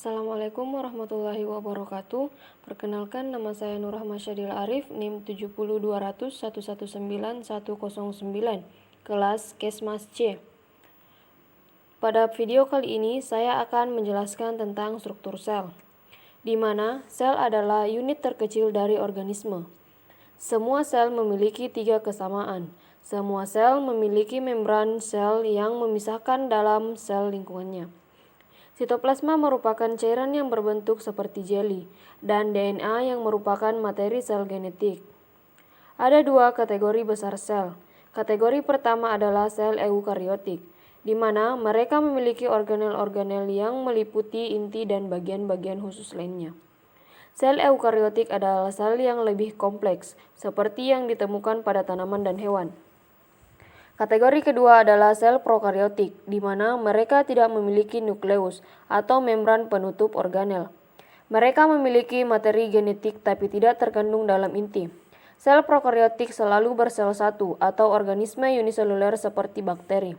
Assalamualaikum warahmatullahi wabarakatuh. Perkenalkan, nama saya Nur Rahma Syadil Arif, NIM 70200119109, kelas Kesmas C. Pada video kali ini, saya akan menjelaskan tentang struktur sel, di mana sel adalah unit terkecil dari organisme. Semua sel memiliki 3 kesamaan. Semua sel memiliki membran sel yang memisahkan dalam sel lingkungannya. Sitoplasma merupakan cairan yang berbentuk seperti jeli, dan DNA yang merupakan materi sel genetik. Ada 2 kategori besar sel. Kategori pertama adalah sel eukariotik, di mana mereka memiliki organel-organel yang meliputi inti dan bagian-bagian khusus lainnya. Sel eukariotik adalah sel yang lebih kompleks, seperti yang ditemukan pada tanaman dan hewan. Kategori kedua adalah sel prokariotik, di mana mereka tidak memiliki nukleus atau membran penutup organel. Mereka memiliki materi genetik tapi tidak terkandung dalam inti. Sel prokariotik selalu bersel satu atau organisme uniseluler seperti bakteri.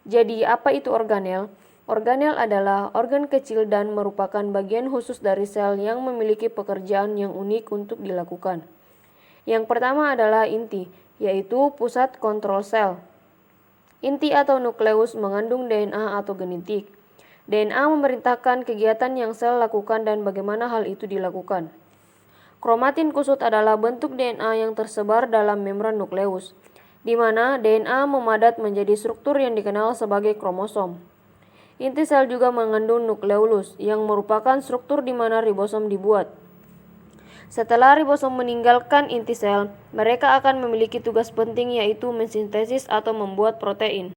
Jadi, apa itu organel? Organel adalah organ kecil dan merupakan bagian khusus dari sel yang memiliki pekerjaan yang unik untuk dilakukan. Yang pertama adalah inti, yaitu pusat kontrol sel. Inti atau nukleus mengandung DNA atau genetik. DNA memerintahkan kegiatan yang sel lakukan dan bagaimana hal itu dilakukan. Kromatin kusut adalah bentuk DNA yang tersebar dalam membran nukleus, di mana DNA memadat menjadi struktur yang dikenal sebagai kromosom. Inti sel juga mengandung nukleolus, yang merupakan struktur di mana ribosom dibuat. Setelah ribosom meninggalkan inti sel, mereka akan memiliki tugas penting yaitu mensintesis atau membuat protein.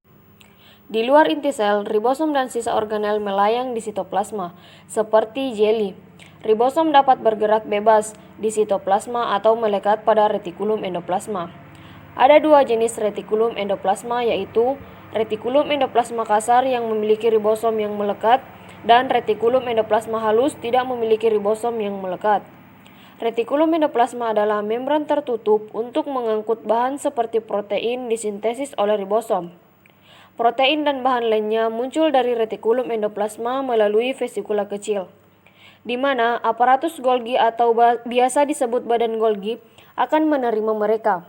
Di luar inti sel, ribosom dan sisa organel melayang di sitoplasma, seperti jeli. Ribosom dapat bergerak bebas di sitoplasma atau melekat pada retikulum endoplasma. Ada 2 jenis retikulum endoplasma, yaitu retikulum endoplasma kasar yang memiliki ribosom yang melekat dan retikulum endoplasma halus tidak memiliki ribosom yang melekat. Retikulum endoplasma adalah membran tertutup untuk mengangkut bahan seperti protein disintesis oleh ribosom. Protein dan bahan lainnya muncul dari retikulum endoplasma melalui vesikula kecil, di mana aparatus Golgi atau biasa disebut badan Golgi akan menerima mereka.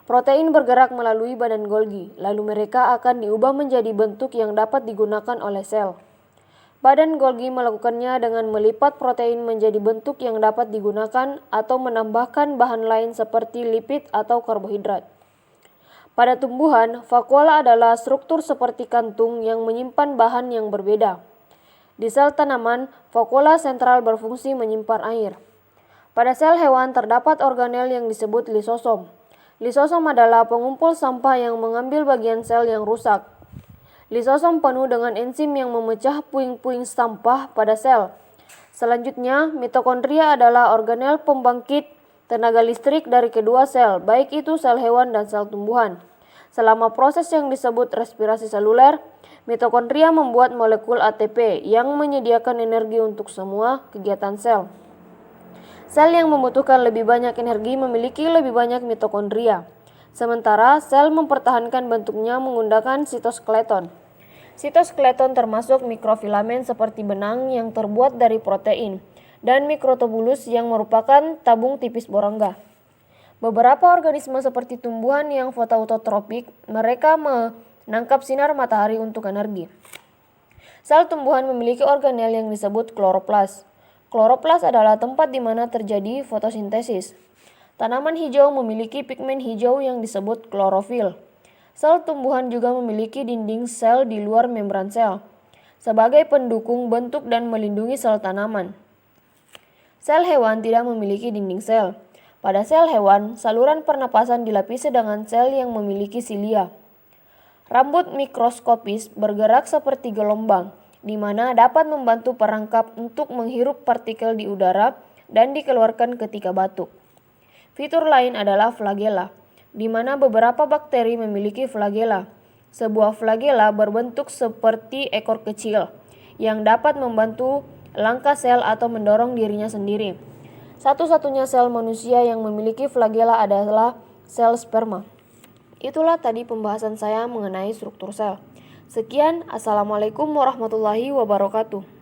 Protein bergerak melalui badan Golgi, lalu mereka akan diubah menjadi bentuk yang dapat digunakan oleh sel. Badan Golgi melakukannya dengan melipat protein menjadi bentuk yang dapat digunakan atau menambahkan bahan lain seperti lipid atau karbohidrat. Pada tumbuhan, vakuola adalah struktur seperti kantung yang menyimpan bahan yang berbeda. Di sel tanaman, vakuola sentral berfungsi menyimpan air. Pada sel hewan terdapat organel yang disebut lisosom. Lisosom adalah pengumpul sampah yang mengambil bagian sel yang rusak. Lisosom penuh dengan enzim yang memecah puing-puing sampah pada sel. Selanjutnya, mitokondria adalah organel pembangkit tenaga listrik dari kedua sel, baik itu sel hewan dan sel tumbuhan. Selama proses yang disebut respirasi seluler, mitokondria membuat molekul ATP yang menyediakan energi untuk semua kegiatan sel. Sel yang membutuhkan lebih banyak energi memiliki lebih banyak mitokondria. Sementara sel mempertahankan bentuknya menggunakan sitoskeleton. Sitoskeleton termasuk mikrofilamen seperti benang yang terbuat dari protein, dan mikrotubulus yang merupakan tabung tipis borangga. Beberapa organisme seperti tumbuhan yang fotoautotropik, mereka menangkap sinar matahari untuk energi. Sel tumbuhan memiliki organel yang disebut kloroplas. Kloroplas adalah tempat di mana terjadi fotosintesis. Tanaman hijau memiliki pigmen hijau yang disebut klorofil. Sel tumbuhan juga memiliki dinding sel di luar membran sel, sebagai pendukung bentuk dan melindungi sel tanaman. Sel hewan tidak memiliki dinding sel. Pada sel hewan, saluran pernapasan dilapisi dengan sel yang memiliki silia. Rambut mikroskopis bergerak seperti gelombang, di mana dapat membantu perangkap untuk menghirup partikel di udara dan dikeluarkan ketika batuk. Fitur lain adalah flagela, di mana beberapa bakteri memiliki flagela. Sebuah flagela berbentuk seperti ekor kecil, yang dapat membantu langkah sel atau mendorong dirinya sendiri. Satu-satunya sel manusia yang memiliki flagela adalah sel sperma. Itulah tadi pembahasan saya mengenai struktur sel. Sekian, Assalamualaikum warahmatullahi wabarakatuh.